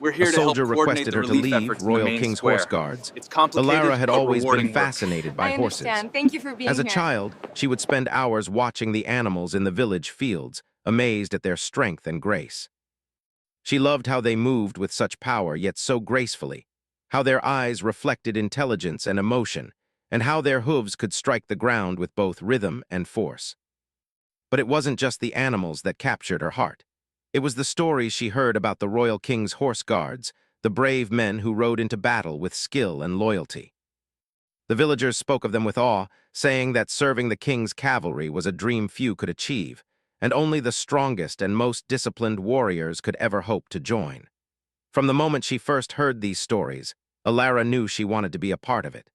We're A here to help soldier coordinate requested the her to relief leave efforts in the Royal main King's Horse square. Guards. It's complicated Alara had but always been rewarding work. fascinated by I horses. understand. Thank you for being As a here. child, she would spend hours watching the animals in the village fields, amazed at their strength and grace. She loved how they moved with such power, yet so gracefully, how their eyes reflected intelligence and emotion, and how their hooves could strike the ground with both rhythm and force. But it wasn't just the animals that captured her heart. It was the stories she heard about the Royal King's Horse Guards, the brave men who rode into battle with skill and loyalty. The villagers spoke of them with awe, saying that serving the king's cavalry was a dream few could achieve, and only the strongest and most disciplined warriors could ever hope to join. From the moment she first heard these stories, Alara knew she wanted to be a part of it.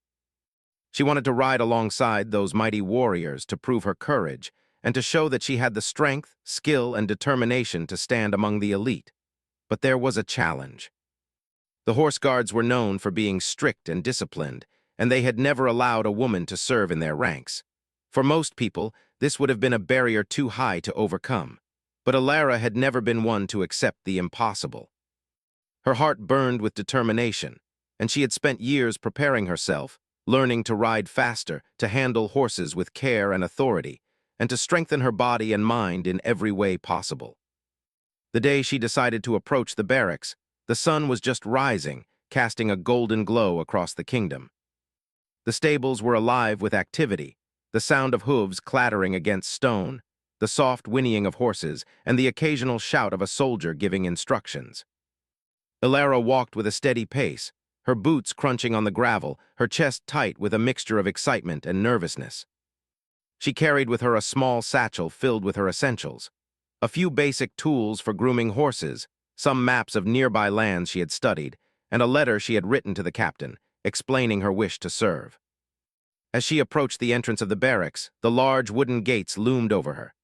She wanted to ride alongside those mighty warriors to prove her courage and to show that she had the strength, skill, and determination to stand among the elite. But there was a challenge. The horse guards were known for being strict and disciplined, and they had never allowed a woman to serve in their ranks. For most people, this would have been a barrier too high to overcome. But Alara had never been one to accept the impossible. Her heart burned with determination, and she had spent years preparing herself, learning to ride faster, to handle horses with care and authority, and to strengthen her body and mind in every way possible. The day she decided to approach the barracks, the sun was just rising, casting a golden glow across the kingdom. The stables were alive with activity, the sound of hooves clattering against stone, the soft whinnying of horses, and the occasional shout of a soldier giving instructions. Alara walked with a steady pace, her boots crunching on the gravel, her chest tight with a mixture of excitement and nervousness. She carried with her a small satchel filled with her essentials, a few basic tools for grooming horses, some maps of nearby lands she had studied, and a letter she had written to the captain, explaining her wish to serve. As she approached the entrance of the barracks, the large wooden gates loomed over her.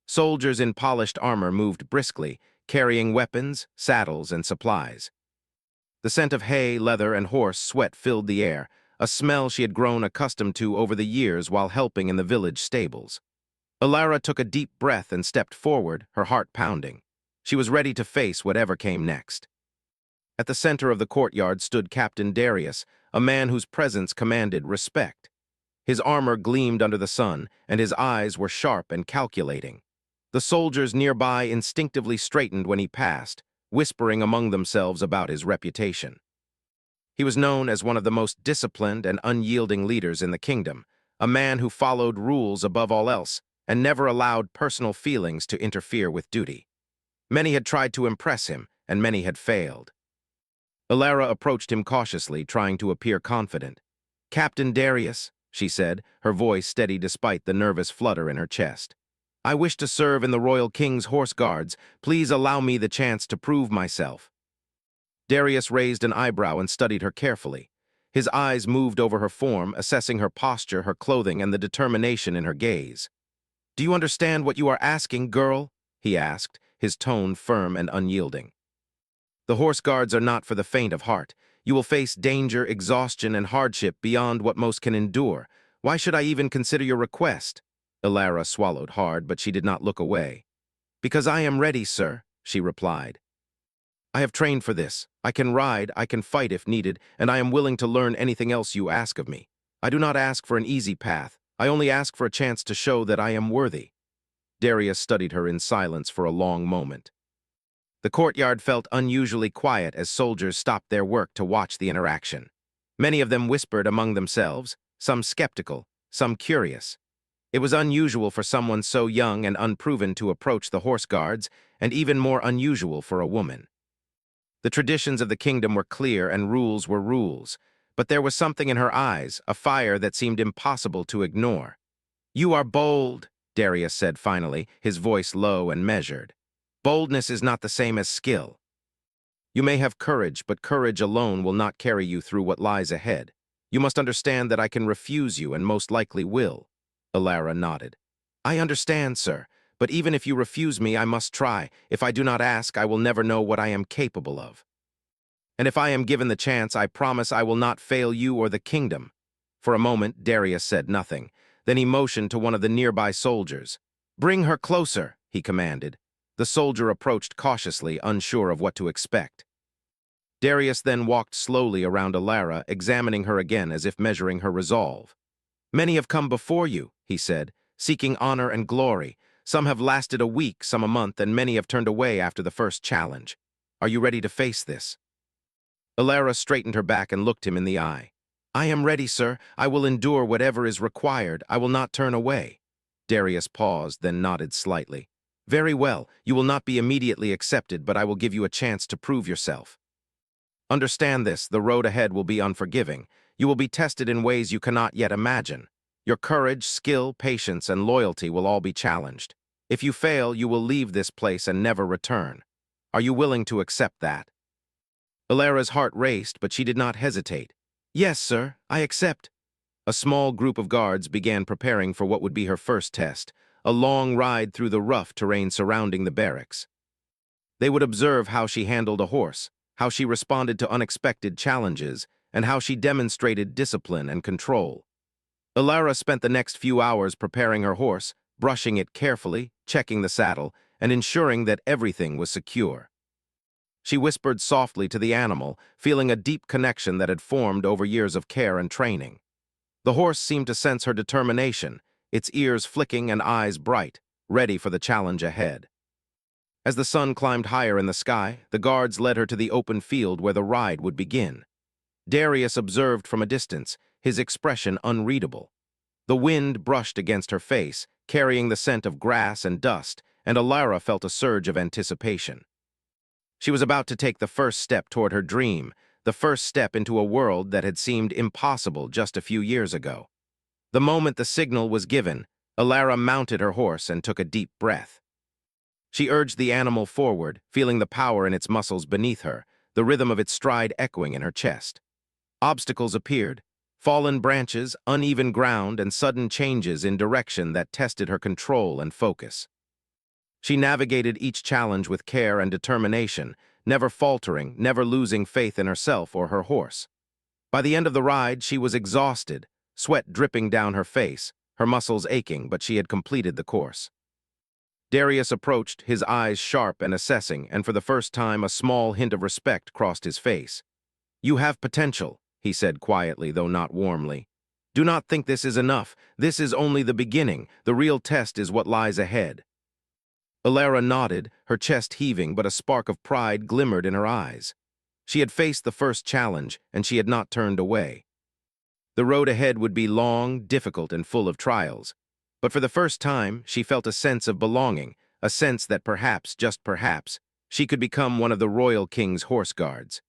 Soldiers in polished armor moved briskly, carrying weapons, saddles, and supplies. The scent of hay, leather, and horse sweat filled the air, a smell she had grown accustomed to over the years while helping in the village stables. Alara took a deep breath and stepped forward, her heart pounding. She was ready to face whatever came next. At the center of the courtyard stood Captain Darius, a man whose presence commanded respect. His armor gleamed under the sun, and his eyes were sharp and calculating. The soldiers nearby instinctively straightened when he passed, whispering among themselves about his reputation. He was known as one of the most disciplined and unyielding leaders in the kingdom, a man who followed rules above all else and never allowed personal feelings to interfere with duty. Many had tried to impress him, and many had failed. Alara approached him cautiously, trying to appear confident. "Captain Darius," she said, her voice steady despite the nervous flutter in her chest. "I wish to serve in the Royal King's Horse Guards. Please allow me the chance to prove myself." Darius raised an eyebrow and studied her carefully. His eyes moved over her form, assessing her posture, her clothing, and the determination in her gaze. "Do you understand what you are asking, girl?" he asked, his tone firm and unyielding. "The Horse Guards are not for the faint of heart. You will face danger, exhaustion, and hardship beyond what most can endure. Why should I even consider your request?" Alara swallowed hard, but she did not look away. "Because I am ready, sir," she replied. "I have trained for this. I can ride, I can fight if needed, and I am willing to learn anything else you ask of me. I do not ask for an easy path. I only ask for a chance to show that I am worthy." Darius studied her in silence for a long moment. The courtyard felt unusually quiet as soldiers stopped their work to watch the interaction. Many of them whispered among themselves, some skeptical, some curious. It was unusual for someone so young and unproven to approach the Horse Guards, and even more unusual for a woman. The traditions of the kingdom were clear and rules were rules, but there was something in her eyes, a fire that seemed impossible to ignore. "You are bold," Darius said finally, his voice low and measured. "Boldness is not the same as skill. You may have courage, but courage alone will not carry you through what lies ahead. You must understand that I can refuse you and most likely will." Alara nodded. "I understand, sir, but even if you refuse me, I must try. If I do not ask, I will never know what I am capable of. And if I am given the chance, I promise I will not fail you or the kingdom." For a moment, Darius said nothing. Then he motioned to one of the nearby soldiers. "Bring her closer," he commanded. The soldier approached cautiously, unsure of what to expect. Darius then walked slowly around Alara, examining her again as if measuring her resolve. "Many have come before you," he said, "seeking honor and glory. Some have lasted a week, some a month, and many have turned away after the first challenge. Are you ready to face this?" Alara straightened her back and looked him in the eye. "I am ready, sir. I will endure whatever is required. I will not turn away." Darius paused, then nodded slightly. "Very well. You will not be immediately accepted, but I will give you a chance to prove yourself. Understand this, the road ahead will be unforgiving. You will be tested in ways you cannot yet imagine. Your courage, skill, patience, and loyalty will all be challenged. If you fail, you will leave this place and never return. Are you willing to accept that?" Alara's heart raced, but she did not hesitate. "Yes, sir, I accept." A small group of guards began preparing for what would be her first test, a long ride through the rough terrain surrounding the barracks. They would observe how she handled a horse, how she responded to unexpected challenges, and how she demonstrated discipline and control. Alara spent the next few hours preparing her horse, brushing it carefully, checking the saddle, and ensuring that everything was secure. She whispered softly to the animal, feeling a deep connection that had formed over years of care and training. The horse seemed to sense her determination, its ears flicking and eyes bright, ready for the challenge ahead. As the sun climbed higher in the sky, the guards led her to the open field where the ride would begin. Darius observed from a distance, his expression unreadable. The wind brushed against her face, carrying the scent of grass and dust, and Alara felt a surge of anticipation. She was about to take the first step toward her dream, the first step into a world that had seemed impossible just a few years ago. The moment the signal was given, Alara mounted her horse and took a deep breath. She urged the animal forward, feeling the power in its muscles beneath her, the rhythm of its stride echoing in her chest. Obstacles appeared, fallen branches, uneven ground, and sudden changes in direction that tested her control and focus. She navigated each challenge with care and determination, never faltering, never losing faith in herself or her horse. By the end of the ride, she was exhausted, sweat dripping down her face, her muscles aching, but she had completed the course. Darius approached, his eyes sharp and assessing, and for the first time a small hint of respect crossed his face. "You have potential," he said quietly, though not warmly. "Do not think this is enough. This is only the beginning. The real test is what lies ahead." Alara nodded, her chest heaving, but a spark of pride glimmered in her eyes. She had faced the first challenge, and she had not turned away. The road ahead would be long, difficult, and full of trials. But for the first time, she felt a sense of belonging, a sense that perhaps, just perhaps, she could become one of the royal king's horse guards.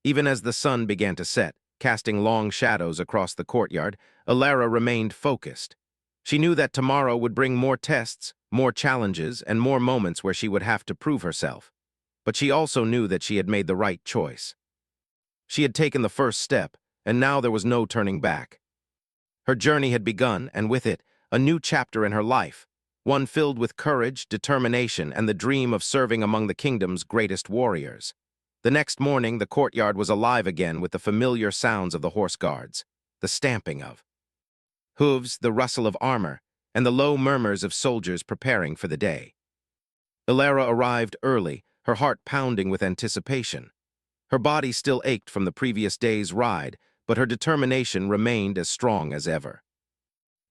Even as the sun began to set, casting long shadows across the courtyard, Alara remained focused. She knew that tomorrow would bring more tests, more challenges, and more moments where she would have to prove herself. But she also knew that she had made the right choice. She had taken the first step, and now there was no turning back. Her journey had begun, and with it, a new chapter in her life, one filled with courage, determination, and the dream of serving among the kingdom's greatest warriors. The next morning, the courtyard was alive again with the familiar sounds of the horse guards, the stamping of hooves, the rustle of armor, and the low murmurs of soldiers preparing for the day. Alara arrived early, her heart pounding with anticipation. Her body still ached from the previous day's ride, but her determination remained as strong as ever.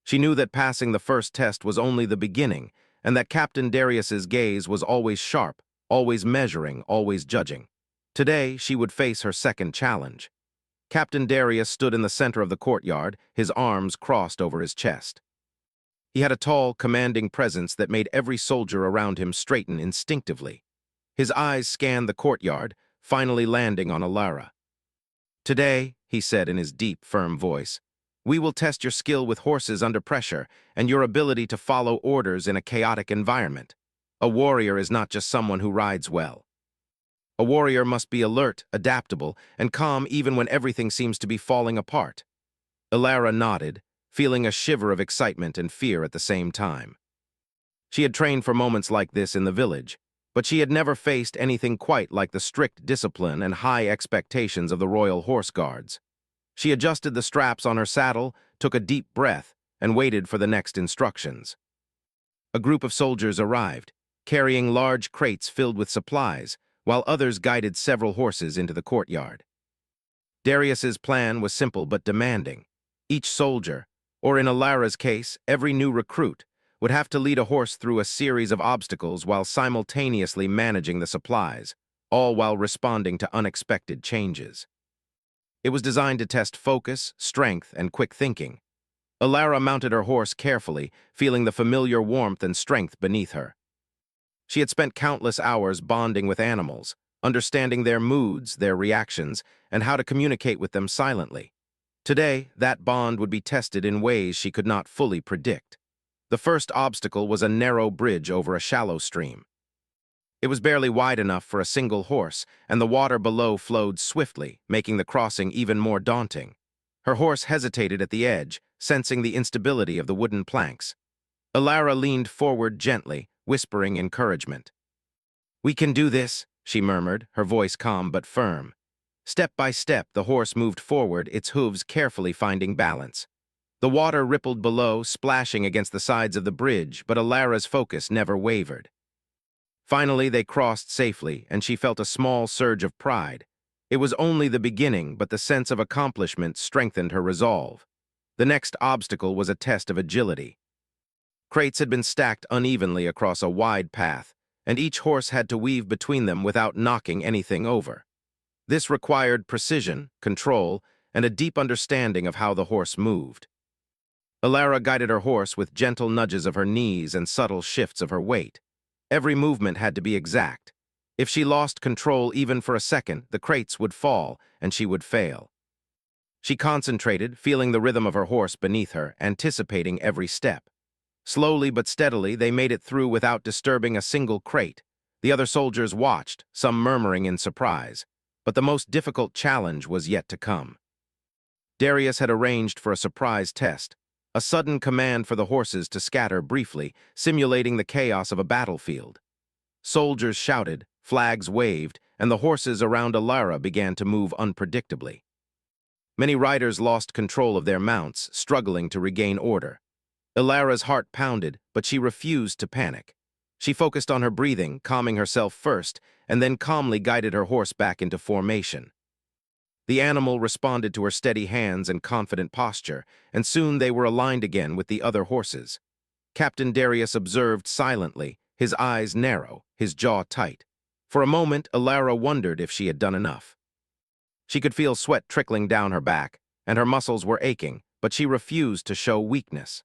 She knew that passing the first test was only the beginning, and that Captain Darius's gaze was always sharp, always measuring, always judging. Today, she would face her second challenge. Captain Darius stood in the center of the courtyard, his arms crossed over his chest. He had a tall, commanding presence that made every soldier around him straighten instinctively. His eyes scanned the courtyard, finally landing on Alara. "Today," he said in his deep, firm voice, "we will test your skill with horses under pressure and your ability to follow orders in a chaotic environment. A warrior is not just someone who rides well. A warrior must be alert, adaptable, and calm even when everything seems to be falling apart." Alara nodded, feeling a shiver of excitement and fear at the same time. She had trained for moments like this in the village, but she had never faced anything quite like the strict discipline and high expectations of the Royal Horse Guards. She adjusted the straps on her saddle, took a deep breath, and waited for the next instructions. A group of soldiers arrived, carrying large crates filled with supplies, while others guided several horses into the courtyard. Darius's plan was simple but demanding. Each soldier, or in Alara's case, every new recruit, would have to lead a horse through a series of obstacles while simultaneously managing the supplies, all while responding to unexpected changes. It was designed to test focus, strength, and quick thinking. Alara mounted her horse carefully, feeling the familiar warmth and strength beneath her. She had spent countless hours bonding with animals, understanding their moods, their reactions, and how to communicate with them silently. Today, that bond would be tested in ways she could not fully predict. The first obstacle was a narrow bridge over a shallow stream. It was barely wide enough for a single horse, and the water below flowed swiftly, making the crossing even more daunting. Her horse hesitated at the edge, sensing the instability of the wooden planks. Alara leaned forward gently, whispering encouragement. "We can do this," she murmured, her voice calm but firm. Step by step, the horse moved forward, its hooves carefully finding balance. The water rippled below, splashing against the sides of the bridge, but Alara's focus never wavered. Finally, they crossed safely, and she felt a small surge of pride. It was only the beginning, but the sense of accomplishment strengthened her resolve. The next obstacle was a test of agility. Crates had been stacked unevenly across a wide path, and each horse had to weave between them without knocking anything over. This required precision, control, and a deep understanding of how the horse moved. Alara guided her horse with gentle nudges of her knees and subtle shifts of her weight. Every movement had to be exact. If she lost control even for a second, the crates would fall, and she would fail. She concentrated, feeling the rhythm of her horse beneath her, anticipating every step. Slowly but steadily, they made it through without disturbing a single crate. The other soldiers watched, some murmuring in surprise. But the most difficult challenge was yet to come. Darius had arranged for a surprise test, a sudden command for the horses to scatter briefly, simulating the chaos of a battlefield. Soldiers shouted, flags waved, and the horses around Alara began to move unpredictably. Many riders lost control of their mounts, struggling to regain order. Alara's heart pounded, but she refused to panic. She focused on her breathing, calming herself first, and then calmly guided her horse back into formation. The animal responded to her steady hands and confident posture, and soon they were aligned again with the other horses. Captain Darius observed silently, his eyes narrow, his jaw tight. For a moment, Alara wondered if she had done enough. She could feel sweat trickling down her back, and her muscles were aching, but she refused to show weakness.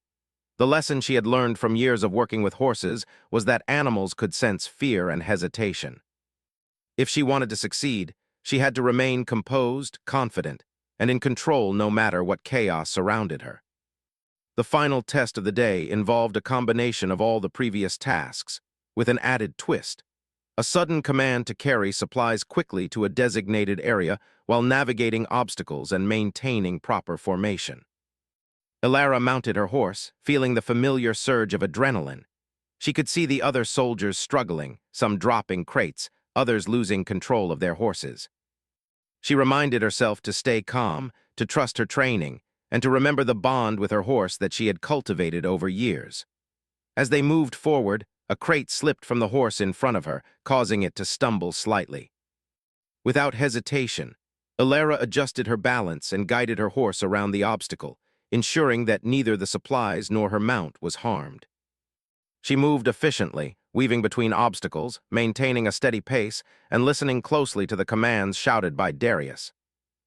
The lesson she had learned from years of working with horses was that animals could sense fear and hesitation. If she wanted to succeed, she had to remain composed, confident, and in control no matter what chaos surrounded her. The final test of the day involved a combination of all the previous tasks, with an added twist: a sudden command to carry supplies quickly to a designated area while navigating obstacles and maintaining proper formation. Alara mounted her horse, feeling the familiar surge of adrenaline. She could see the other soldiers struggling, some dropping crates, others losing control of their horses. She reminded herself to stay calm, to trust her training, and to remember the bond with her horse that she had cultivated over years. As they moved forward, a crate slipped from the horse in front of her, causing it to stumble slightly. Without hesitation, Alara adjusted her balance and guided her horse around the obstacle, ensuring that neither the supplies nor her mount was harmed. She moved efficiently, weaving between obstacles, maintaining a steady pace, and listening closely to the commands shouted by Darius.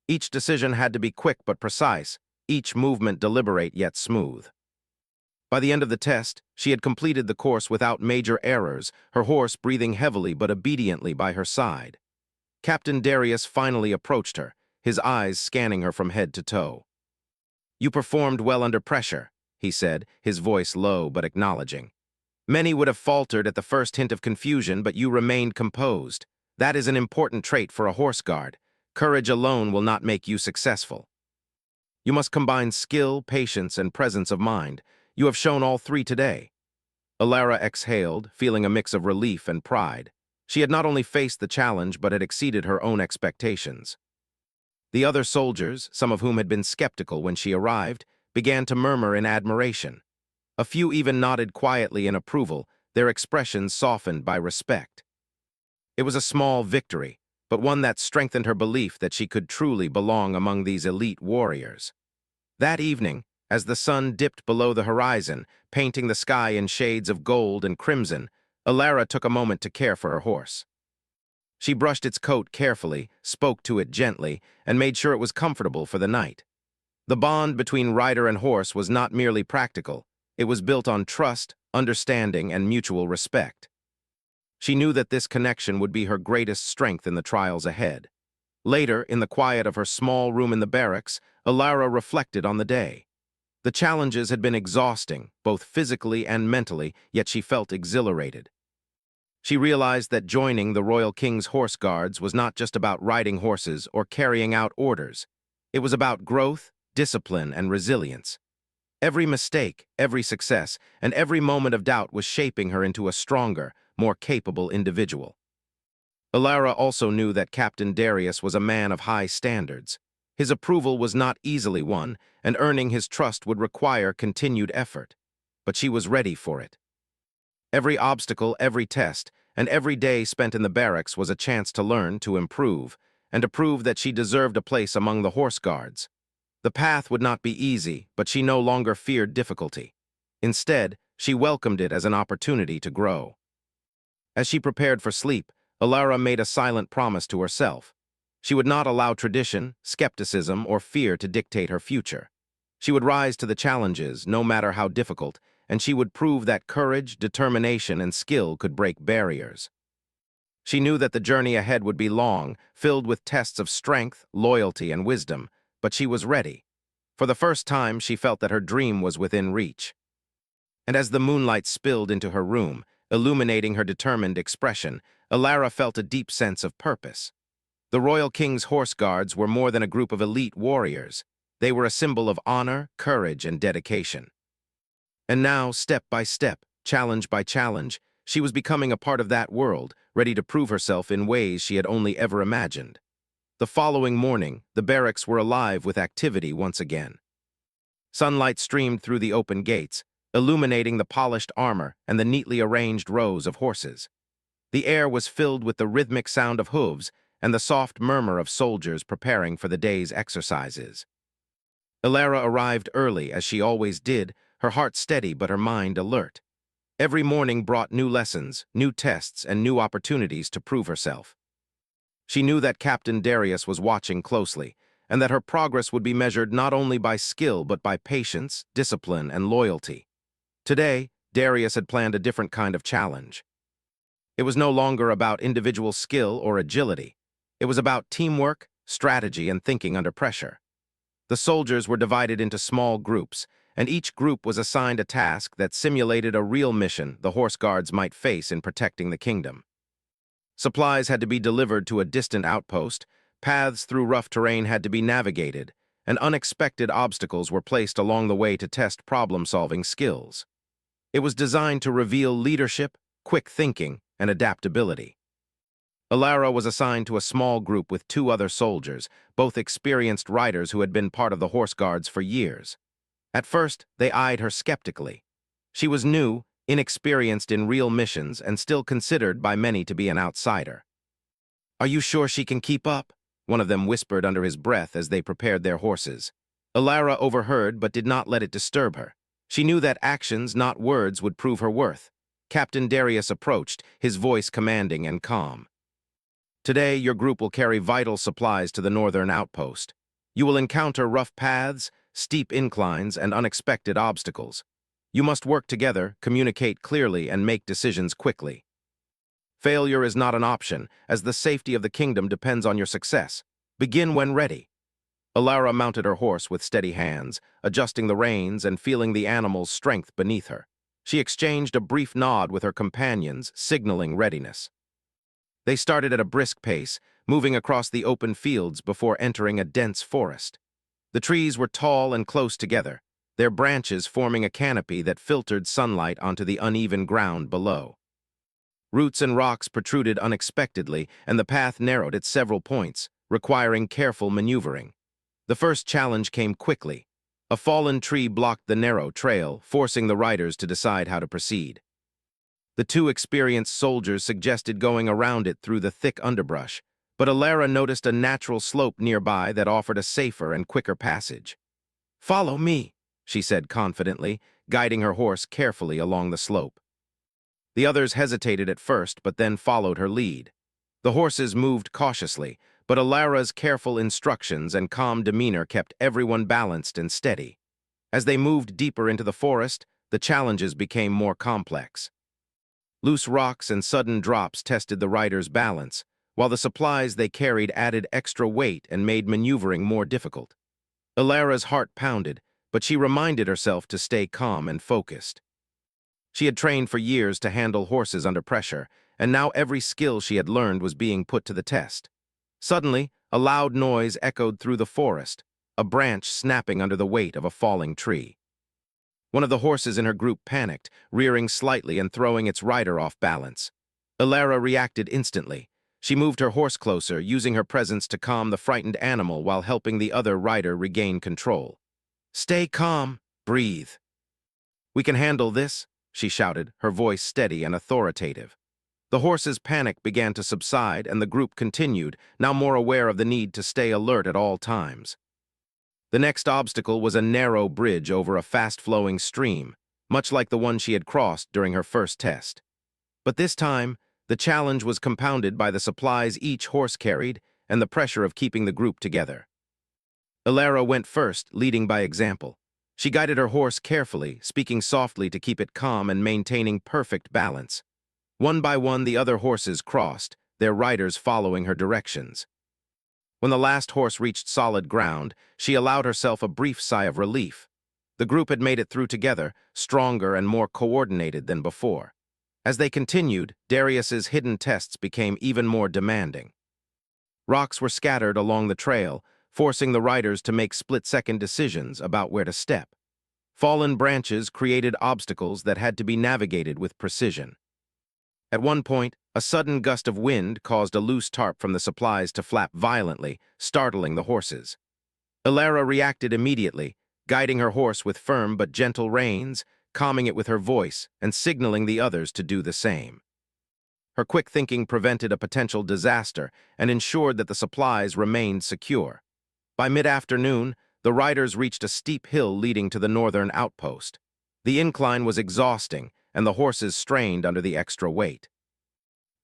Each decision had to be quick but precise, each movement deliberate yet smooth. By the end of the test, she had completed the course without major errors, her horse breathing heavily but obediently by her side. Captain Darius finally approached her, his eyes scanning her from head to toe. "You performed well under pressure," he said, his voice low but acknowledging. "Many would have faltered at the first hint of confusion, but you remained composed. That is an important trait for a horse guard. Courage alone will not make you successful. You must combine skill, patience, and presence of mind. You have shown all three today." Alara exhaled, feeling a mix of relief and pride. She had not only faced the challenge, but had exceeded her own expectations. The other soldiers, some of whom had been skeptical when she arrived, began to murmur in admiration. A few even nodded quietly in approval, their expressions softened by respect. It was a small victory, but one that strengthened her belief that she could truly belong among these elite warriors. That evening, as the sun dipped below the horizon, painting the sky in shades of gold and crimson, Alara took a moment to care for her horse. She brushed its coat carefully, spoke to it gently, and made sure it was comfortable for the night. The bond between rider and horse was not merely practical. It was built on trust, understanding, and mutual respect. She knew that this connection would be her greatest strength in the trials ahead. Later, in the quiet of her small room in the barracks, Alara reflected on the day. The challenges had been exhausting, both physically and mentally, yet she felt exhilarated. She realized that joining the Royal King's Horse Guards was not just about riding horses or carrying out orders. It was about growth, discipline, and resilience. Every mistake, every success, and every moment of doubt was shaping her into a stronger, more capable individual. Alara also knew that Captain Darius was a man of high standards. His approval was not easily won, and earning his trust would require continued effort. But she was ready for it. Every obstacle, every test, and every day spent in the barracks was a chance to learn, to improve, and to prove that she deserved a place among the horse guards. The path would not be easy, but she no longer feared difficulty. Instead, she welcomed it as an opportunity to grow. As she prepared for sleep, Alara made a silent promise to herself. She would not allow tradition, skepticism, or fear to dictate her future. She would rise to the challenges, no matter how difficult, and she would prove that courage, determination, and skill could break barriers. She knew that the journey ahead would be long, filled with tests of strength, loyalty, and wisdom, but she was ready. For the first time, she felt that her dream was within reach. And as the moonlight spilled into her room, illuminating her determined expression, Alara felt a deep sense of purpose. The Royal King's Horse Guards were more than a group of elite warriors. They were a symbol of honor, courage, and dedication. And now, step by step, challenge by challenge, she was becoming a part of that world, ready to prove herself in ways she had only ever imagined. The following morning, the barracks were alive with activity once again. Sunlight streamed through the open gates, illuminating the polished armor and the neatly arranged rows of horses. The air was filled with the rhythmic sound of hooves and the soft murmur of soldiers preparing for the day's exercises. Alara arrived early, as she always did, her heart steady but her mind alert. Every morning brought new lessons, new tests, and new opportunities to prove herself. She knew that Captain Darius was watching closely, and that her progress would be measured not only by skill but by patience, discipline, and loyalty. Today, Darius had planned a different kind of challenge. It was no longer about individual skill or agility. It was about teamwork, strategy, and thinking under pressure. The soldiers were divided into small groups, and each group was assigned a task that simulated a real mission the horse guards might face in protecting the kingdom. Supplies had to be delivered to a distant outpost, paths through rough terrain had to be navigated, and unexpected obstacles were placed along the way to test problem-solving skills. It was designed to reveal leadership, quick thinking, and adaptability. Alara was assigned to a small group with two other soldiers, both experienced riders who had been part of the horse guards for years. At first, they eyed her skeptically. She was new, inexperienced in real missions, and still considered by many to be an outsider. "Are you sure she can keep up?" one of them whispered under his breath as they prepared their horses. Alara overheard but did not let it disturb her. She knew that actions, not words, would prove her worth. Captain Darius approached, his voice commanding and calm. "Today, your group will carry vital supplies to the northern outpost. You will encounter rough paths, steep inclines, and unexpected obstacles. You must work together, communicate clearly, and make decisions quickly. Failure is not an option, as the safety of the kingdom depends on your success. Begin when ready." Alara mounted her horse with steady hands, adjusting the reins and feeling the animal's strength beneath her. She exchanged a brief nod with her companions, signaling readiness. They started at a brisk pace, moving across the open fields before entering a dense forest. The trees were tall and close together, their branches forming a canopy that filtered sunlight onto the uneven ground below. Roots and rocks protruded unexpectedly, and the path narrowed at several points, requiring careful maneuvering. The first challenge came quickly. A fallen tree blocked the narrow trail, forcing the riders to decide how to proceed. The two experienced soldiers suggested going around it through the thick underbrush, but Alara noticed a natural slope nearby that offered a safer and quicker passage. "Follow me," she said confidently, guiding her horse carefully along the slope. The others hesitated at first, but then followed her lead. The horses moved cautiously, but Alara's careful instructions and calm demeanor kept everyone balanced and steady. As they moved deeper into the forest, the challenges became more complex. Loose rocks and sudden drops tested the riders' balance, while the supplies they carried added extra weight and made maneuvering more difficult. Alara's heart pounded, but she reminded herself to stay calm and focused. She had trained for years to handle horses under pressure, and now every skill she had learned was being put to the test. Suddenly, a loud noise echoed through the forest, a branch snapping under the weight of a falling tree. One of the horses in her group panicked, rearing slightly and throwing its rider off balance. Alara reacted instantly. She moved her horse closer, using her presence to calm the frightened animal while helping the other rider regain control. "Stay calm, breathe. We can handle this," she shouted, her voice steady and authoritative. The horse's panic began to subside, and the group continued, now more aware of the need to stay alert at all times. The next obstacle was a narrow bridge over a fast-flowing stream, much like the one she had crossed during her first test. But this time, the challenge was compounded by the supplies each horse carried and the pressure of keeping the group together. Alara went first, leading by example. She guided her horse carefully, speaking softly to keep it calm and maintaining perfect balance. One by one, the other horses crossed, their riders following her directions. When the last horse reached solid ground, she allowed herself a brief sigh of relief. The group had made it through together, stronger and more coordinated than before. As they continued, Darius's hidden tests became even more demanding. Rocks were scattered along the trail, forcing the riders to make split-second decisions about where to step. Fallen branches created obstacles that had to be navigated with precision. At one point, a sudden gust of wind caused a loose tarp from the supplies to flap violently, startling the horses. Alara reacted immediately, guiding her horse with firm but gentle reins, calming it with her voice, and signaling the others to do the same. Her quick thinking prevented a potential disaster and ensured that the supplies remained secure. By mid-afternoon, the riders reached a steep hill leading to the northern outpost. The incline was exhausting, and the horses strained under the extra weight.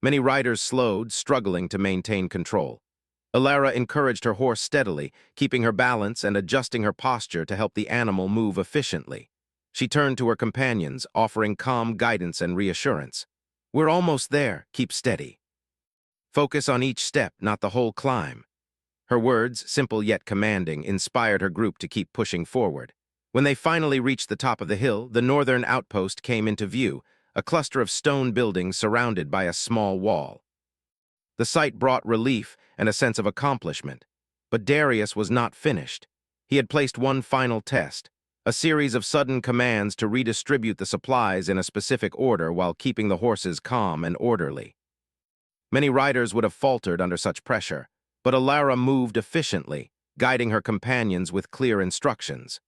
Many riders slowed, struggling to maintain control. Alara encouraged her horse steadily, keeping her balance and adjusting her posture to help the animal move efficiently. She turned to her companions, offering calm guidance and reassurance. "We're almost there, keep steady. Focus on each step, not the whole climb." Her words, simple yet commanding, inspired her group to keep pushing forward. When they finally reached the top of the hill, the northern outpost came into view, a cluster of stone buildings surrounded by a small wall. The sight brought relief and a sense of accomplishment. But Darius was not finished. He had placed one final test, a series of sudden commands to redistribute the supplies in a specific order while keeping the horses calm and orderly. Many riders would have faltered under such pressure, but Alara moved efficiently, guiding her companions with clear instructions.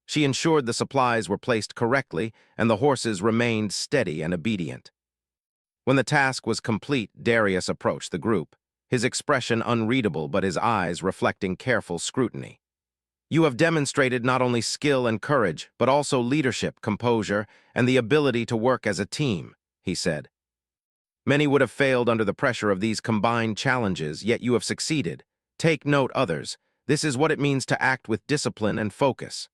She ensured the supplies were placed correctly and the horses remained steady and obedient. When the task was complete, Darius approached the group, his expression unreadable but his eyes reflecting careful scrutiny. "You have demonstrated not only skill and courage, but also leadership, composure, and the ability to work as a team," he said. "Many would have failed under the pressure of these combined challenges, yet you have succeeded. Take note, others. This is what it means to act with discipline and focus."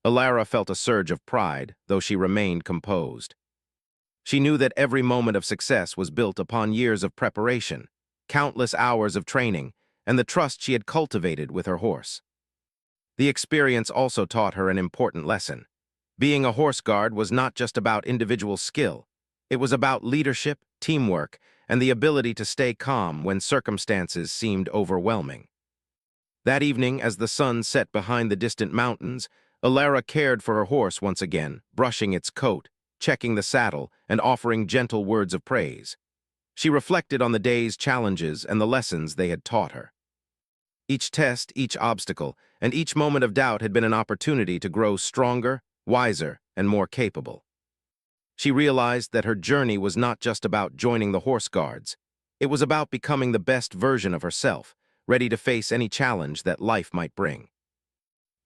Alara felt a surge of pride, though she remained composed. She knew that every moment of success was built upon years of preparation, countless hours of training, and the trust she had cultivated with her horse. The experience also taught her an important lesson. Being a horse guard was not just about individual skill. It was about leadership, teamwork, and the ability to stay calm when circumstances seemed overwhelming. That evening, as the sun set behind the distant mountains, Alara cared for her horse once again, brushing its coat, checking the saddle, and offering gentle words of praise. She reflected on the day's challenges and the lessons they had taught her. Each test, each obstacle, and each moment of doubt had been an opportunity to grow stronger, wiser, and more capable. She realized that her journey was not just about joining the horse guards. It was about becoming the best version of herself, ready to face any challenge that life might bring.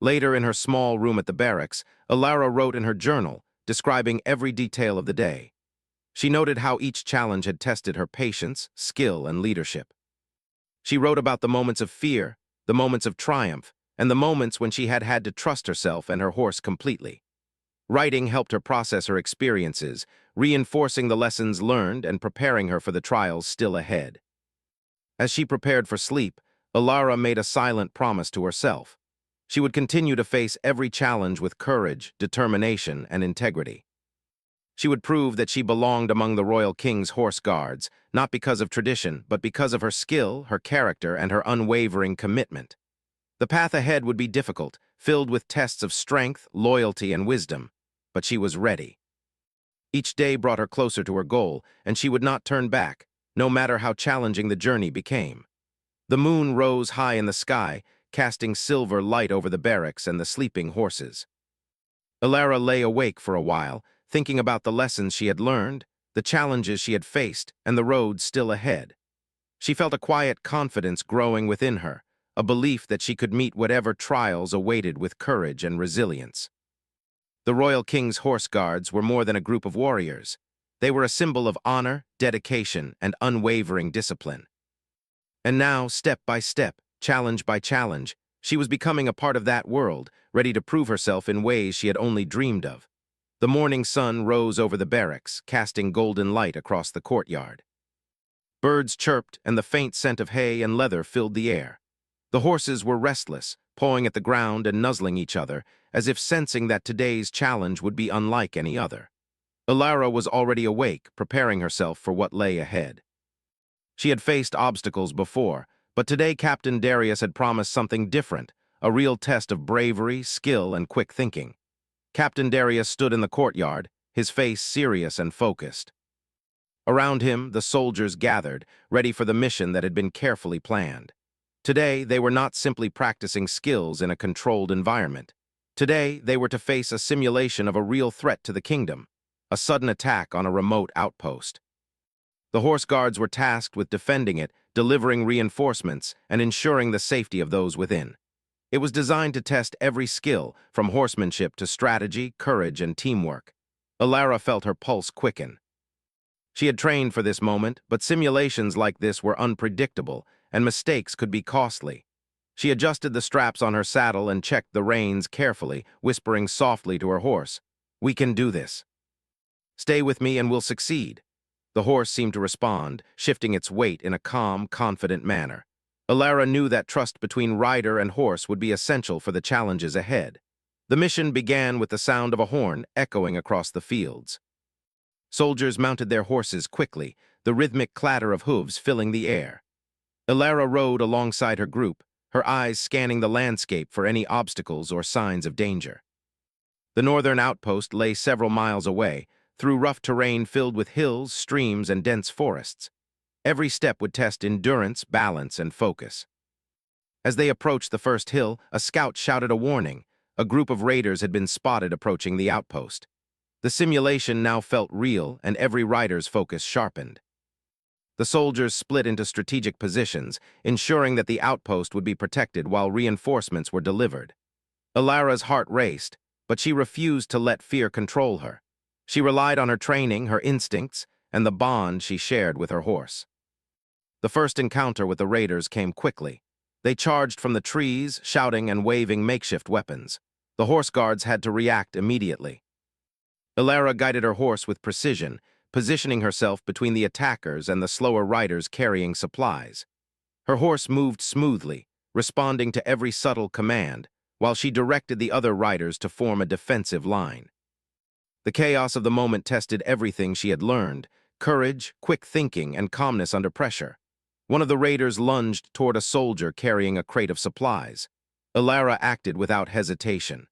Later, in her small room at the barracks, Alara wrote in her journal, describing every detail of the day. She noted how each challenge had tested her patience, skill, and leadership. She wrote about the moments of fear, the moments of triumph, and the moments when she had had to trust herself and her horse completely. Writing helped her process her experiences, reinforcing the lessons learned and preparing her for the trials still ahead. As she prepared for sleep, Alara made a silent promise to herself. She would continue to face every challenge with courage, determination, and integrity. She would prove that she belonged among the royal king's horse guards, not because of tradition, but because of her skill, her character, and her unwavering commitment. The path ahead would be difficult, filled with tests of strength, loyalty, and wisdom, but she was ready. Each day brought her closer to her goal, and she would not turn back, no matter how challenging the journey became. The moon rose high in the sky, casting silver light over the barracks and the sleeping horses. Alara lay awake for a while, thinking about the lessons she had learned, the challenges she had faced, and the road still ahead. She felt a quiet confidence growing within her, a belief that she could meet whatever trials awaited with courage and resilience. The royal king's horse guards were more than a group of warriors. They were a symbol of honor, dedication, and unwavering discipline. And now, step by step, challenge by challenge, she was becoming a part of that world, ready to prove herself in ways she had only dreamed of. The morning sun rose over the barracks, casting golden light across the courtyard. Birds chirped, and the faint scent of hay and leather filled the air. The horses were restless, pawing at the ground and nuzzling each other, as if sensing that today's challenge would be unlike any other. Alara was already awake, preparing herself for what lay ahead. She had faced obstacles before, but today Captain Darius had promised something different, a real test of bravery, skill, and quick thinking. Captain Darius stood in the courtyard, his face serious and focused. Around him, the soldiers gathered, ready for the mission that had been carefully planned. Today, they were not simply practicing skills in a controlled environment. Today, they were to face a simulation of a real threat to the kingdom, a sudden attack on a remote outpost. The horse guards were tasked with defending it, delivering reinforcements, and ensuring the safety of those within. It was designed to test every skill, from horsemanship to strategy, courage, and teamwork. Alara felt her pulse quicken. She had trained for this moment, but simulations like this were unpredictable, and mistakes could be costly. She adjusted the straps on her saddle and checked the reins carefully, whispering softly to her horse, "We can do this. Stay with me and we'll succeed." The horse seemed to respond, shifting its weight in a calm, confident manner. Alara knew that trust between rider and horse would be essential for the challenges ahead. The mission began with the sound of a horn echoing across the fields. Soldiers mounted their horses quickly, the rhythmic clatter of hooves filling the air. Alara rode alongside her group, her eyes scanning the landscape for any obstacles or signs of danger. The northern outpost lay several miles away, through rough terrain filled with hills, streams, and dense forests. Every step would test endurance, balance, and focus. As they approached the first hill, a scout shouted a warning. A group of raiders had been spotted approaching the outpost. The simulation now felt real, and every rider's focus sharpened. The soldiers split into strategic positions, ensuring that the outpost would be protected while reinforcements were delivered. Alara's heart raced, but she refused to let fear control her. She relied on her training, her instincts, and the bond she shared with her horse. The first encounter with the raiders came quickly. They charged from the trees, shouting and waving makeshift weapons. The horse guards had to react immediately. Alara guided her horse with precision, positioning herself between the attackers and the slower riders carrying supplies. Her horse moved smoothly, responding to every subtle command, while she directed the other riders to form a defensive line. The chaos of the moment tested everything she had learned: courage, quick thinking, and calmness under pressure. One of the raiders lunged toward a soldier carrying a crate of supplies. Alara acted without hesitation.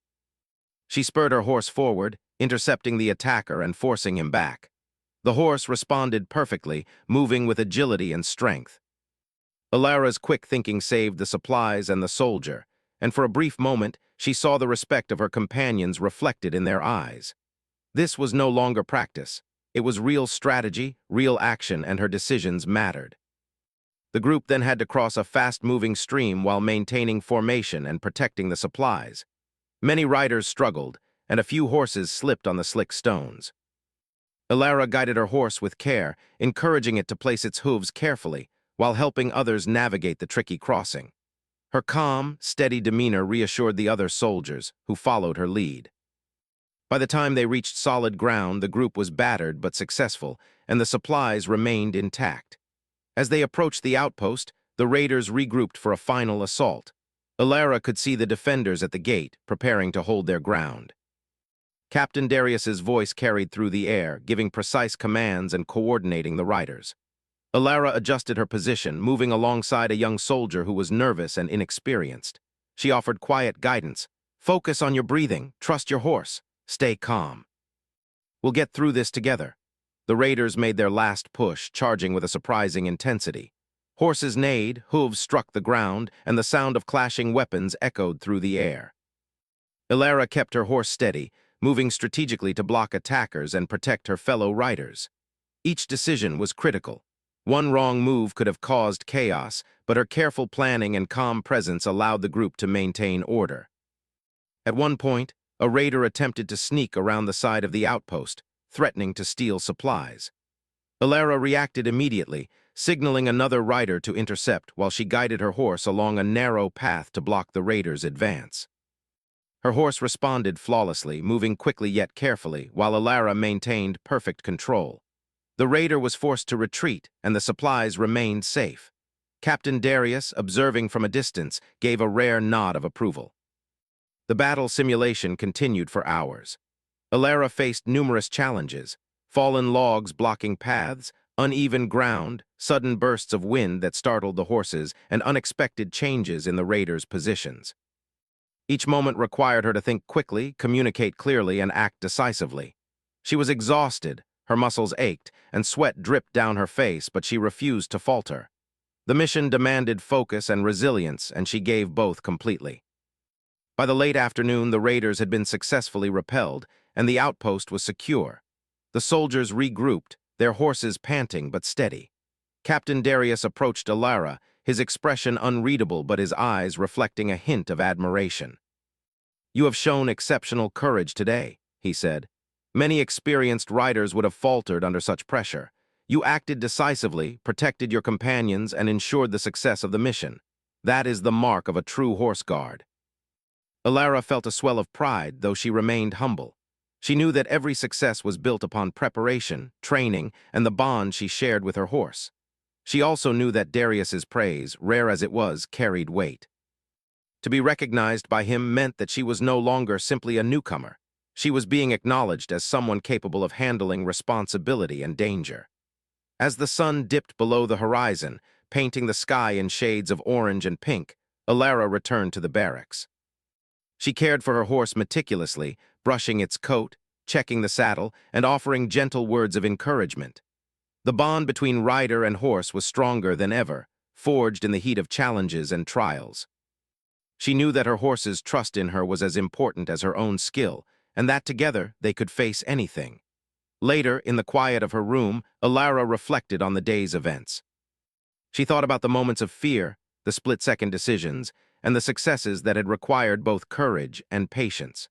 She spurred her horse forward, intercepting the attacker and forcing him back. The horse responded perfectly, moving with agility and strength. Alara's quick thinking saved the supplies and the soldier, and for a brief moment she saw the respect of her companions reflected in their eyes. This was no longer practice. It was real strategy, real action, and her decisions mattered. The group then had to cross a fast-moving stream while maintaining formation and protecting the supplies. Many riders struggled, and a few horses slipped on the slick stones. Elara guided her horse with care, encouraging it to place its hooves carefully, while helping others navigate the tricky crossing. Her calm, steady demeanor reassured the other soldiers, who followed her lead. By the time they reached solid ground, the group was battered but successful, and the supplies remained intact. As they approached the outpost, the raiders regrouped for a final assault. Elara could see the defenders at the gate, preparing to hold their ground. Captain Darius's voice carried through the air, giving precise commands and coordinating the riders. Elara adjusted her position, moving alongside a young soldier who was nervous and inexperienced. She offered quiet guidance. "Focus on your breathing, trust your horse, stay calm. We'll get through this together." The raiders made their last push, charging with a surprising intensity. Horses neighed, hooves struck the ground, and the sound of clashing weapons echoed through the air. Elara kept her horse steady, moving strategically to block attackers and protect her fellow riders. Each decision was critical. One wrong move could have caused chaos, but her careful planning and calm presence allowed the group to maintain order. At one point, a raider attempted to sneak around the side of the outpost, threatening to steal supplies. Elara reacted immediately, signaling another rider to intercept while she guided her horse along a narrow path to block the raider's advance. Her horse responded flawlessly, moving quickly yet carefully, while Elara maintained perfect control. The raider was forced to retreat, and the supplies remained safe. Captain Darius, observing from a distance, gave a rare nod of approval. The battle simulation continued for hours. Elara faced numerous challenges: fallen logs blocking paths, uneven ground, sudden bursts of wind that startled the horses, and unexpected changes in the raiders' positions. Each moment required her to think quickly, communicate clearly, and act decisively. She was exhausted, her muscles ached, and sweat dripped down her face, but she refused to falter. The mission demanded focus and resilience, and she gave both completely. By the late afternoon, the raiders had been successfully repelled, and the outpost was secure. The soldiers regrouped, their horses panting but steady. Captain Darius approached Elara, his expression unreadable but his eyes reflecting a hint of admiration. "You have shown exceptional courage today," he said. "Many experienced riders would have faltered under such pressure. You acted decisively, protected your companions, and ensured the success of the mission. That is the mark of a true horse guard." Elara felt a swell of pride, though she remained humble. She knew that every success was built upon preparation, training, and the bond she shared with her horse. She also knew that Darius's praise, rare as it was, carried weight. To be recognized by him meant that she was no longer simply a newcomer. She was being acknowledged as someone capable of handling responsibility and danger. As the sun dipped below the horizon, painting the sky in shades of orange and pink, Elara returned to the barracks. She cared for her horse meticulously, brushing its coat, checking the saddle, and offering gentle words of encouragement. The bond between rider and horse was stronger than ever, forged in the heat of challenges and trials. She knew that her horse's trust in her was as important as her own skill, and that together they could face anything. Later, in the quiet of her room, Elara reflected on the day's events. She thought about the moments of fear, the split-second decisions, and the successes that had required both courage and patience.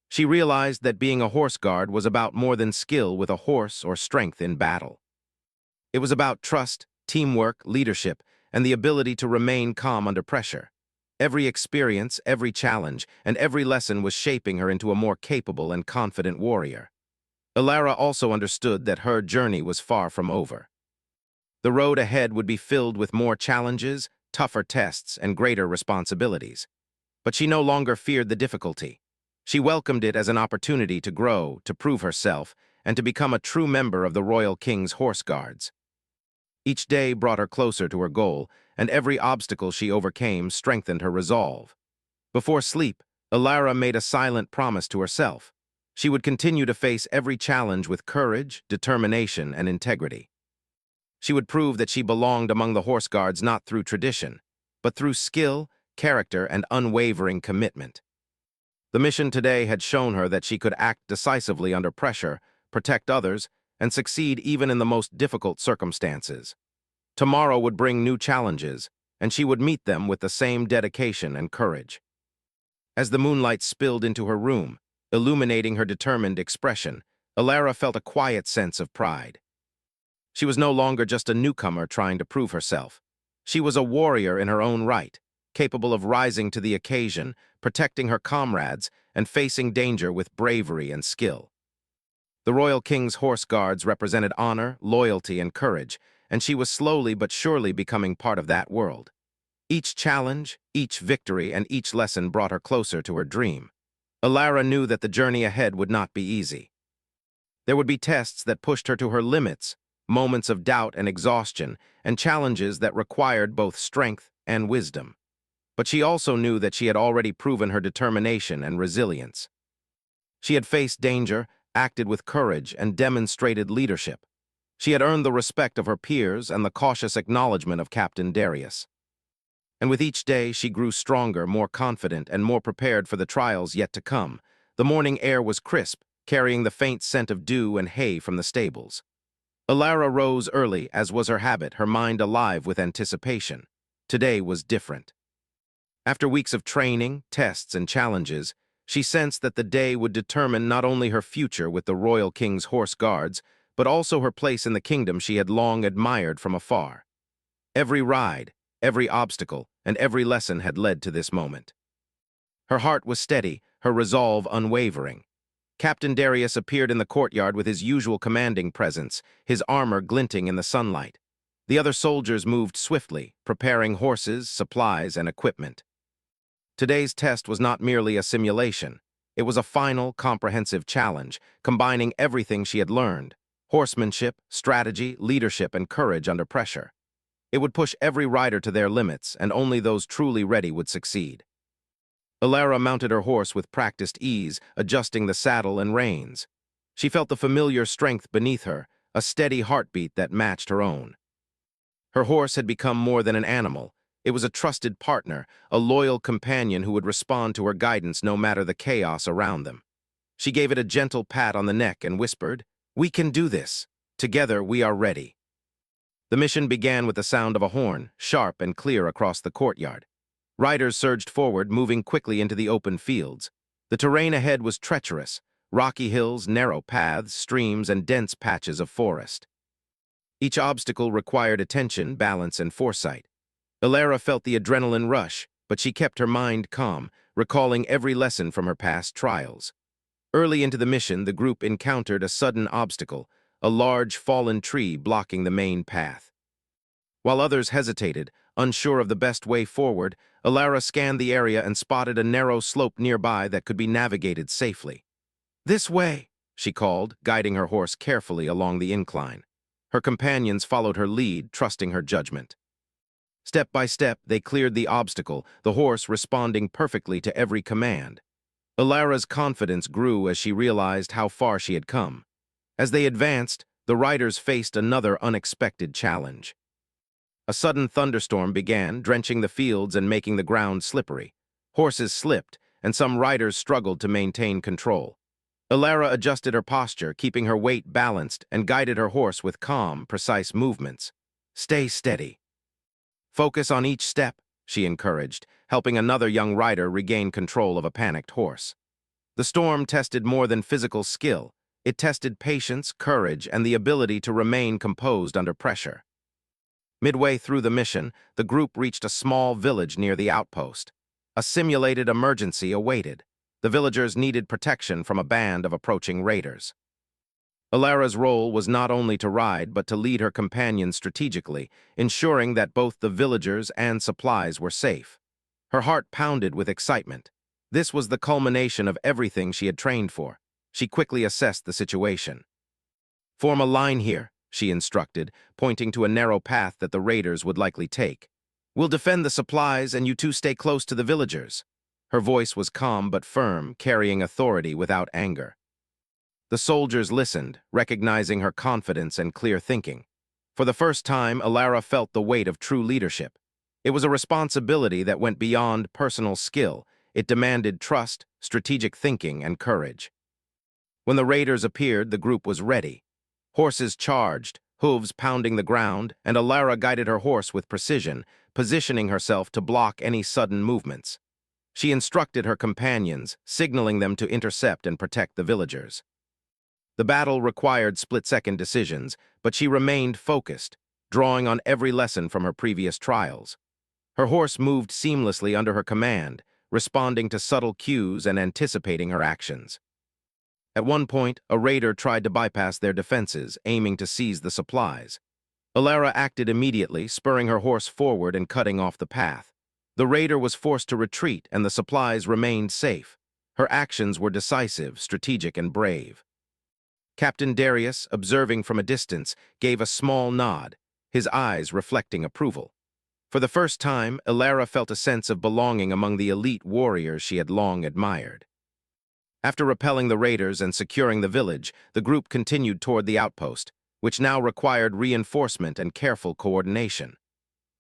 She realized that being a horse guard was about more than skill with a horse or strength in battle. It was about trust, teamwork, leadership, and the ability to remain calm under pressure. Every experience, every challenge, and every lesson was shaping her into a more capable and confident warrior. Elara also understood that her journey was far from over. The road ahead would be filled with more challenges, tougher tests, and greater responsibilities. But she no longer feared the difficulty. She welcomed it as an opportunity to grow, to prove herself, and to become a true member of the Royal King's Horse Guards. Each day brought her closer to her goal, and every obstacle she overcame strengthened her resolve. Before sleep, Elara made a silent promise to herself. She would continue to face every challenge with courage, determination, and integrity. She would prove that she belonged among the horse guards not through tradition, but through skill, character, and unwavering commitment. The mission today had shown her that she could act decisively under pressure, protect others, and succeed even in the most difficult circumstances. Tomorrow would bring new challenges, and she would meet them with the same dedication and courage. As the moonlight spilled into her room, illuminating her determined expression, Alara felt a quiet sense of pride. She was no longer just a newcomer trying to prove herself. She was a warrior in her own right, capable of rising to the occasion, protecting her comrades, and facing danger with bravery and skill. The royal king's horse guards represented honor, loyalty, and courage, and she was slowly but surely becoming part of that world. Each challenge, each victory, and each lesson brought her closer to her dream. Alara knew that the journey ahead would not be easy. There would be tests that pushed her to her limits, moments of doubt and exhaustion, and challenges that required both strength and wisdom. But she also knew that she had already proven her determination and resilience. She had faced danger, acted with courage, and demonstrated leadership. She had earned the respect of her peers and the cautious acknowledgement of Captain Darius. And with each day, she grew stronger, more confident, and more prepared for the trials yet to come. The morning air was crisp, carrying the faint scent of dew and hay from the stables. Alara rose early, as was her habit, her mind alive with anticipation. Today was different. After weeks of training, tests, and challenges, she sensed that the day would determine not only her future with the royal king's horse guards, but also her place in the kingdom she had long admired from afar. Every ride, every obstacle, and every lesson had led to this moment. Her heart was steady, her resolve unwavering. Captain Darius appeared in the courtyard with his usual commanding presence, his armor glinting in the sunlight. The other soldiers moved swiftly, preparing horses, supplies, and equipment. Today's test was not merely a simulation. It was a final, comprehensive challenge, combining everything she had learned: horsemanship, strategy, leadership, and courage under pressure. It would push every rider to their limits, and only those truly ready would succeed. Alara mounted her horse with practiced ease, adjusting the saddle and reins. She felt the familiar strength beneath her, a steady heartbeat that matched her own. Her horse had become more than an animal. It was a trusted partner, a loyal companion who would respond to her guidance no matter the chaos around them. She gave it a gentle pat on the neck and whispered, "We can do this. Together we are ready." The mission began with the sound of a horn, sharp and clear across the courtyard. Riders surged forward, moving quickly into the open fields. The terrain ahead was treacherous: rocky hills, narrow paths, streams, and dense patches of forest. Each obstacle required attention, balance, and foresight. Alara felt the adrenaline rush, but she kept her mind calm, recalling every lesson from her past trials. Early into the mission, the group encountered a sudden obstacle: a large fallen tree blocking the main path. While others hesitated, unsure of the best way forward, Alara scanned the area and spotted a narrow slope nearby that could be navigated safely. "This way," she called, guiding her horse carefully along the incline. Her companions followed her lead, trusting her judgment. Step by step, they cleared the obstacle, the horse responding perfectly to every command. Alara's confidence grew as she realized how far she had come. As they advanced, the riders faced another unexpected challenge. A sudden thunderstorm began, drenching the fields and making the ground slippery. Horses slipped, and some riders struggled to maintain control. Alara adjusted her posture, keeping her weight balanced, and guided her horse with calm, precise movements. "Stay steady. Focus on each step," she encouraged, helping another young rider regain control of a panicked horse. The storm tested more than physical skill. It tested patience, courage, and the ability to remain composed under pressure. Midway through the mission, the group reached a small village near the outpost. A simulated emergency awaited. The villagers needed protection from a band of approaching raiders. Alara's role was not only to ride, but to lead her companions strategically, ensuring that both the villagers and supplies were safe. Her heart pounded with excitement. This was the culmination of everything she had trained for. She quickly assessed the situation. "Form a line here," she instructed, pointing to a narrow path that the raiders would likely take. "We'll defend the supplies, and you two stay close to the villagers." Her voice was calm but firm, carrying authority without anger. The soldiers listened, recognizing her confidence and clear thinking. For the first time, Alara felt the weight of true leadership. It was a responsibility that went beyond personal skill. It demanded trust, strategic thinking, and courage. When the raiders appeared, the group was ready. Horses charged, hooves pounding the ground, and Alara guided her horse with precision, positioning herself to block any sudden movements. She instructed her companions, signaling them to intercept and protect the villagers. The battle required split-second decisions, but she remained focused, drawing on every lesson from her previous trials. Her horse moved seamlessly under her command, responding to subtle cues and anticipating her actions. At one point, a raider tried to bypass their defenses, aiming to seize the supplies. Alara acted immediately, spurring her horse forward and cutting off the path. The raider was forced to retreat, and the supplies remained safe. Her actions were decisive, strategic, and brave. Captain Darius, observing from a distance, gave a small nod, his eyes reflecting approval. For the first time, Alara felt a sense of belonging among the elite warriors she had long admired. After repelling the raiders and securing the village, the group continued toward the outpost, which now required reinforcement and careful coordination.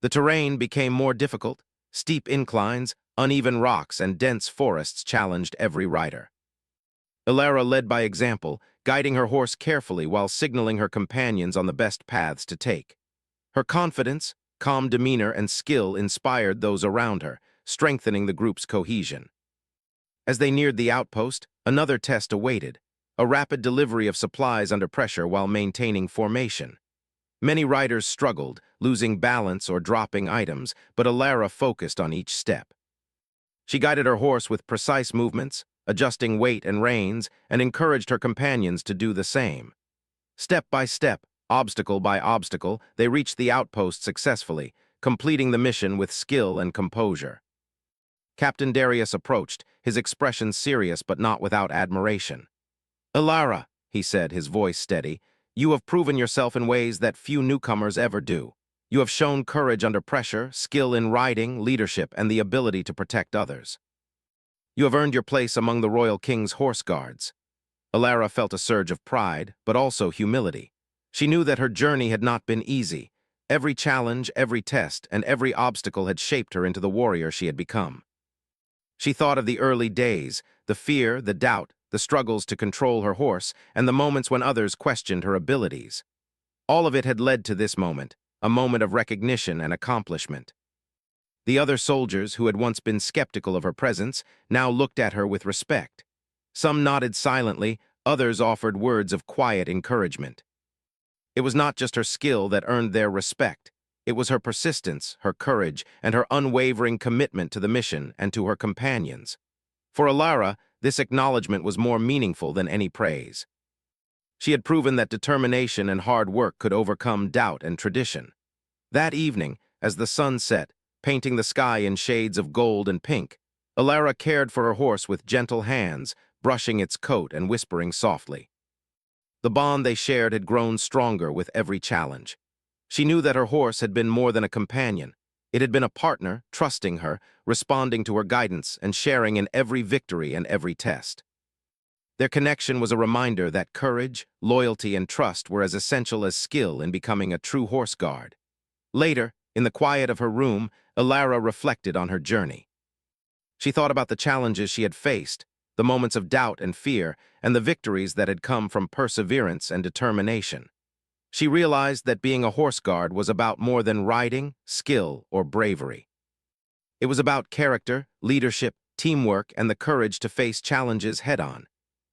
The terrain became more difficult. Steep inclines, uneven rocks, and dense forests challenged every rider. Alara led by example, guiding her horse carefully while signaling her companions on the best paths to take. Her confidence, calm demeanor, and skill inspired those around her, strengthening the group's cohesion. As they neared the outpost, another test awaited, a rapid delivery of supplies under pressure while maintaining formation. Many riders struggled, losing balance or dropping items, but Alara focused on each step. She guided her horse with precise movements, adjusting weight and reins, and encouraged her companions to do the same. Step by step, obstacle by obstacle, they reached the outpost successfully, completing the mission with skill and composure. Captain Darius approached, his expression serious but not without admiration. "Alara," he said, his voice steady, "you have proven yourself in ways that few newcomers ever do. You have shown courage under pressure, skill in riding, leadership, and the ability to protect others. You have earned your place among the Royal King's horse guards." Alara felt a surge of pride, but also humility. She knew that her journey had not been easy. Every challenge, every test, and every obstacle had shaped her into the warrior she had become. She thought of the early days, the fear, the doubt, the struggles to control her horse, and the moments when others questioned her abilities. All of it had led to this moment, a moment of recognition and accomplishment. The other soldiers, who had once been skeptical of her presence, now looked at her with respect. Some nodded silently, others offered words of quiet encouragement. It was not just her skill that earned their respect. It was her persistence, her courage, and her unwavering commitment to the mission and to her companions. For Alara, this acknowledgement was more meaningful than any praise. She had proven that determination and hard work could overcome doubt and tradition. That evening, as the sun set, painting the sky in shades of gold and pink, Alara cared for her horse with gentle hands, brushing its coat and whispering softly. The bond they shared had grown stronger with every challenge. She knew that her horse had been more than a companion. It had been a partner, trusting her, responding to her guidance, and sharing in every victory and every test. Their connection was a reminder that courage, loyalty, and trust were as essential as skill in becoming a true horse guard. Later, in the quiet of her room, Alara reflected on her journey. She thought about the challenges she had faced, the moments of doubt and fear, and the victories that had come from perseverance and determination. She realized that being a horse guard was about more than riding, skill, or bravery. It was about character, leadership, teamwork, and the courage to face challenges head-on.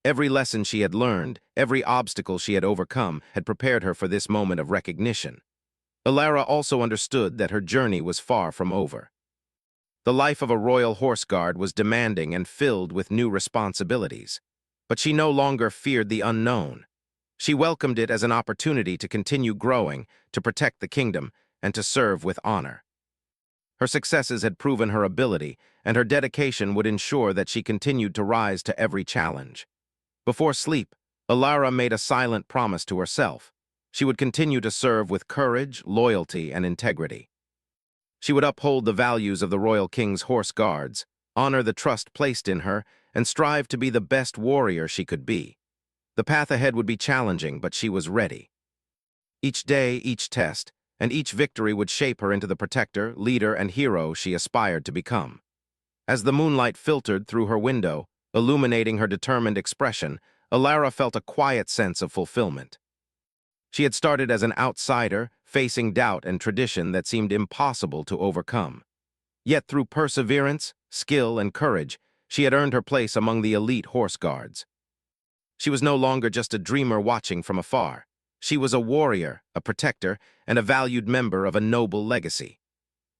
Every lesson she had learned, every obstacle she had overcome, had prepared her for this moment of recognition. Alara also understood that her journey was far from over. The life of a royal horse guard was demanding and filled with new responsibilities. But she no longer feared the unknown. She welcomed it as an opportunity to continue growing, to protect the kingdom, and to serve with honor. Her successes had proven her ability, and her dedication would ensure that she continued to rise to every challenge. Before sleep, Alara made a silent promise to herself. She would continue to serve with courage, loyalty, and integrity. She would uphold the values of the Royal King's horse guards, honor the trust placed in her, and strive to be the best warrior she could be. The path ahead would be challenging, but she was ready. Each day, each test, and each victory would shape her into the protector, leader, and hero she aspired to become. As the moonlight filtered through her window, illuminating her determined expression, Alara felt a quiet sense of fulfillment. She had started as an outsider, facing doubt and tradition that seemed impossible to overcome. Yet through perseverance, skill, and courage, she had earned her place among the elite horse guards. She was no longer just a dreamer watching from afar. She was a warrior, a protector, and a valued member of a noble legacy.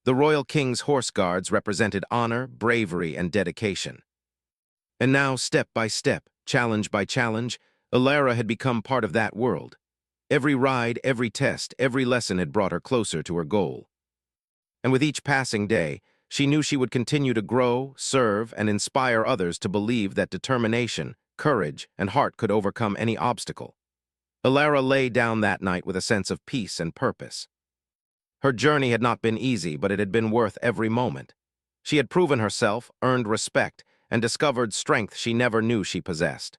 The Royal King's horse guards represented honor, bravery, and dedication. And now, step by step, challenge by challenge, Alara had become part of that world. Every ride, every test, every lesson had brought her closer to her goal. And with each passing day, she knew she would continue to grow, serve, and inspire others to believe that determination, courage, and heart could overcome any obstacle. Alara lay down that night with a sense of peace and purpose. Her journey had not been easy, but it had been worth every moment. She had proven herself, earned respect, and discovered strength she never knew she possessed.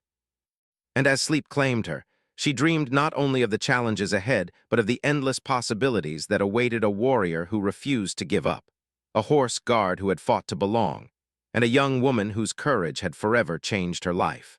And as sleep claimed her, she dreamed not only of the challenges ahead, but of the endless possibilities that awaited a warrior who refused to give up, a horse guard who had fought to belong, and a young woman whose courage had forever changed her life.